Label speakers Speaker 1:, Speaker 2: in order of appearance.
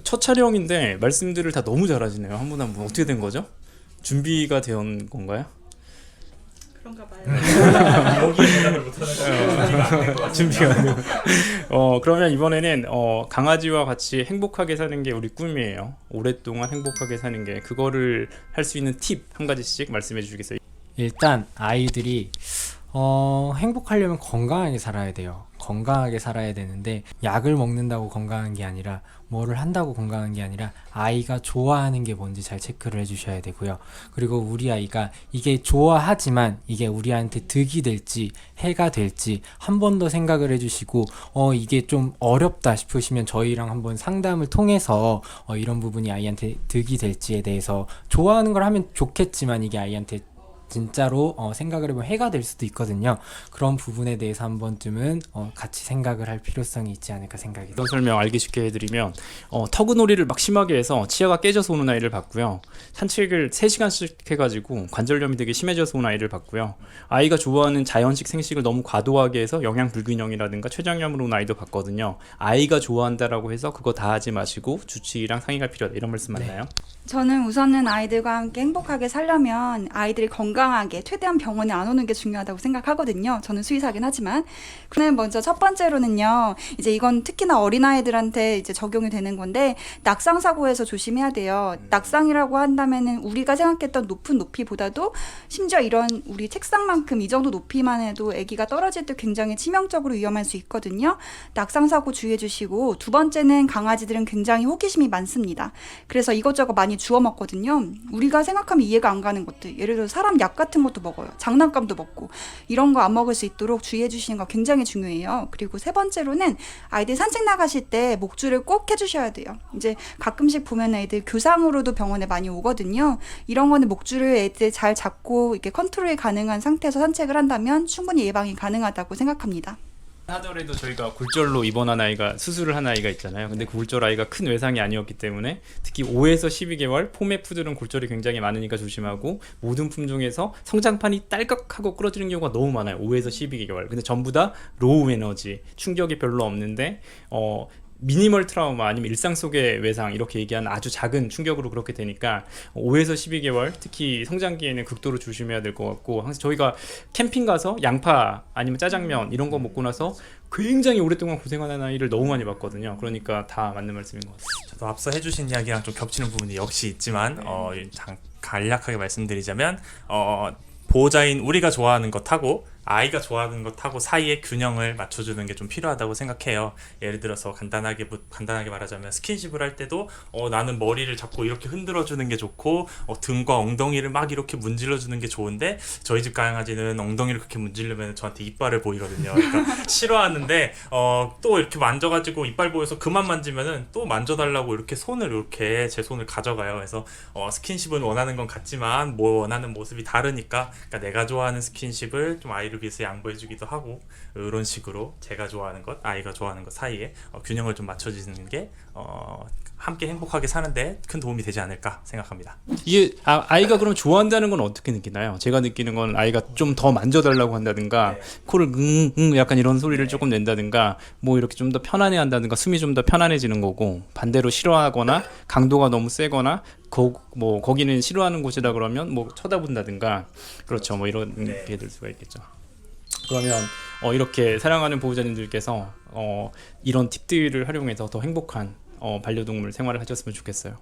Speaker 1: 첫 촬영인데 말씀들을 다 너무 잘하시네요. 한 분 한 분. 어떻게 된 거죠? 준비가 된 건가요?
Speaker 2: 그런가 봐요.
Speaker 3: 여기 대답을 못하는
Speaker 1: 준비가 안 되고. 그러면 이번에는 강아지와 같이 행복하게 사는 게 우리 꿈이에요. 오랫동안 행복하게 사는 게, 그거를 할 수 있는 팁 한 가지씩 말씀해 주시겠어요?
Speaker 4: 일단 아이들이 행복하려면 건강하게 살아야 돼요. 건강하게 살아야 되는데 약을 먹는다고 건강한 게 아니라, 뭐를 한다고 건강한 게 아니라 아이가 좋아하는 게 뭔지 잘 체크를 해주셔야 되고요. 그리고 우리 아이가 이게 좋아하지만 이게 우리한테 득이 될지 해가 될지 한 번 더 생각을 해주시고, 이게 좀 어렵다 싶으시면 저희랑 한번 상담을 통해서 이런 부분이 아이한테 득이 될지에 대해서, 좋아하는 걸 하면 좋겠지만 이게 아이한테 진짜로 생각을 해보면 해가 될 수도 있거든요. 그런 부분에 대해서 한 번쯤은 같이 생각을 할 필요성이 있지 않을까 생각이 듭니다.
Speaker 1: 이런 설명 알기 쉽게 해드리면, 터그놀이를 막 심하게 해서 치아가 깨져서 오는 아이를 봤고요. 산책을 3시간씩 해가지고 관절염이 되게 심해져서 온 아이를 봤고요. 아이가 좋아하는 자연식 생식을 너무 과도하게 해서 영양 불균형이라든가 췌장염으로 온 아이도 봤거든요. 아이가 좋아한다라고 해서 그거 다 하지 마시고 주치의랑 상의가 필요하다, 이런 말씀 맞나요?
Speaker 2: 저는 우선은 아이들과 함께 행복하게 살려면 아이들이 건강하게 최대한 병원에 안 오는 게 중요하다고 생각하거든요. 저는 수의사긴 하지만. 그러면 먼저 첫 번째로는요, 이제 이건 특히나 어린아이들한테 이제 적용이 되는 건데, 낙상 사고에서 조심해야 돼요. 낙상이라고 한다면은 우리가 생각했던 높은 높이보다도 심지어 이런 우리 책상만큼 이 정도 높이만 해도 아기가 떨어질 때 굉장히 치명적으로 위험할 수 있거든요. 낙상 사고 주의해 주시고, 두 번째는 강아지들은 굉장히 호기심이 많습니다. 그래서 이것저것 많이 주워 먹거든요. 우리가 생각하면 이해가 안 가는 것들, 예를 들어 사람 약 같은 것도 먹어요. 장난감도 먹고. 이런 거 안 먹을 수 있도록 주의해 주시는 거 굉장히 중요해요. 그리고 세 번째로는 아이들 산책 나가실 때 목줄을 꼭 해주셔야 돼요. 이제 가끔씩 보면 애들 교상으로도 병원에 많이 오거든요. 이런 거는 목줄을 애들 잘 잡고 이렇게 컨트롤이 가능한 상태에서 산책을 한다면 충분히 예방이 가능하다고 생각합니다.
Speaker 1: 하더라도 저희가 골절로 입원한 아이가, 수술을 한 아이가 있잖아요. 근데 그 골절 아이가 큰 외상이 아니었기 때문에, 특히 5에서 12개월 포메 푸들은 골절이 굉장히 많으니까 조심하고, 모든 품종에서 성장판이 딸깍하고 끌어지는 경우가 너무 많아요. 5에서 12개월. 근데 전부 다 로우 에너지, 충격이 별로 없는데 미니멀 트라우마 아니면 일상 속의 외상, 이렇게 얘기하는 아주 작은 충격으로 그렇게 되니까 5에서 12개월 특히 성장기에는 극도로 조심해야 될 것 같고, 항상 저희가 캠핑 가서 양파 아니면 짜장면 이런 거 먹고 나서 굉장히 오랫동안 고생하는 아이를 너무 많이 봤거든요. 그러니까 다 맞는 말씀인 것 같습니다.
Speaker 3: 저도 앞서 해주신 이야기랑 좀 겹치는 부분이 역시 있지만 간략하게 말씀드리자면 보호자인 우리가 좋아하는 것하고 아이가 좋아하는 것하고 사이에 균형을 맞춰주는 게 좀 필요하다고 생각해요. 예를 들어서 간단하게 말하자면 스킨십을 할 때도 나는 머리를 잡고 이렇게 흔들어주는 게 좋고 등과 엉덩이를 막 이렇게 문질러주는 게 좋은데, 저희 집 강아지는 엉덩이를 그렇게 문지르면 저한테 이빨을 보이거든요. 그러니까 싫어하는데 또 이렇게 만져가지고 이빨 보여서 그만 만지면은 또 만져달라고 이렇게 이렇게 제 손을 가져가요. 그래서 스킨십은 원하는 건 같지만 원하는 모습이 다르니까, 그러니까 내가 좋아하는 스킨십을 좀 아이를 위해서 양보해주기도 하고, 이런 식으로 제가 좋아하는 것, 아이가 좋아하는 것 사이에 균형을 좀 맞춰주는 게 함께 행복하게 사는데 큰 도움이 되지 않을까 생각합니다.
Speaker 1: 이게 아이가 그럼 좋아한다는 건 어떻게 느끼나요? 제가 느끼는 건 아이가 좀 더 만져달라고 한다든가, 코를 약간 이런 소리를 조금 낸다든가, 뭐 이렇게 좀 더 편안해 한다든가, 숨이 좀 더 편안해지는 거고, 반대로 싫어하거나 강도가 너무 세거나 거기는 싫어하는 곳이다 그러면 뭐 쳐다본다든가, 그렇죠. 뭐 이런 게 될 수가 있겠죠. 그러면 이렇게 사랑하는 보호자님들께서 이런 팁들을 활용해서 더 행복한 반려동물 생활을 하셨으면 좋겠어요.